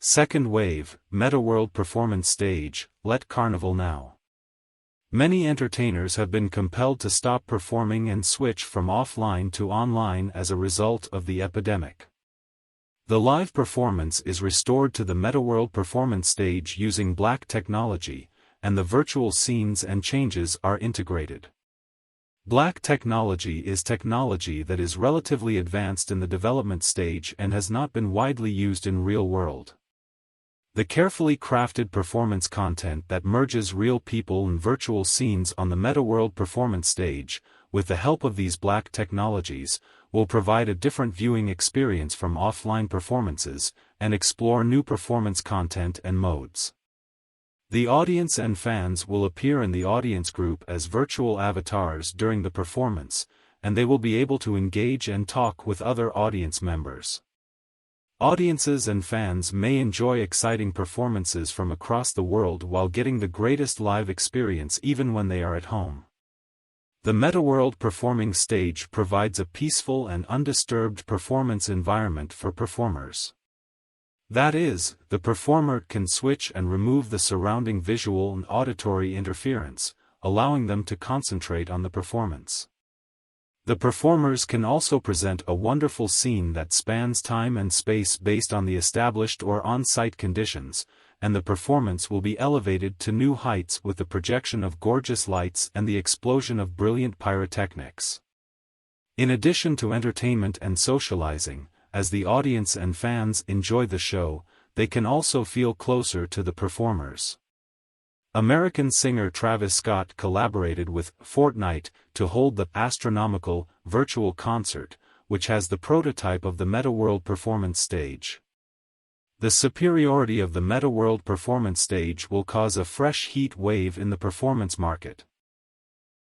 Second wave, MetaWorld Performance Stage, let Carnival now. Many entertainers have been compelled to stop performing and switch from offline to online as a result of the epidemic. The live performance is restored to the MetaWorld Performance Stage using black technology, and the virtual scenes and changes are integrated. Black technology is technology that is relatively advanced in the development stage and has not been widely used in real world. The carefully crafted performance content that merges real people and virtual scenes on the MetaWorld Performance Stage, with the help of these black technologies, will provide a different viewing experience from offline performances, and explore new performance content and modes. The audience and fans will appear in the audience group as virtual avatars during the performance, and they will be able to engage and talk with other audience members. Audiences and fans may enjoy exciting performances from across the world while getting the greatest live experience even when they are at home. The MetaWorld Performing Stage provides a peaceful and undisturbed performance environment for performers. That is, the performer can switch and remove the surrounding visual and auditory interference, allowing them to concentrate on the performance. The performers can also present a wonderful scene that spans time and space based on the established or on-site conditions, and the performance will be elevated to new heights with the projection of gorgeous lights and the explosion of brilliant pyrotechnics. In addition to entertainment and socializing, as the audience and fans enjoy the show, they can also feel closer to the performers. American singer Travis Scott collaborated with Fortnite to hold the astronomical virtual concert, which has the prototype of the MetaWorld Performance Stage. The superiority of the MetaWorld Performance Stage will cause a fresh heat wave in the performance market.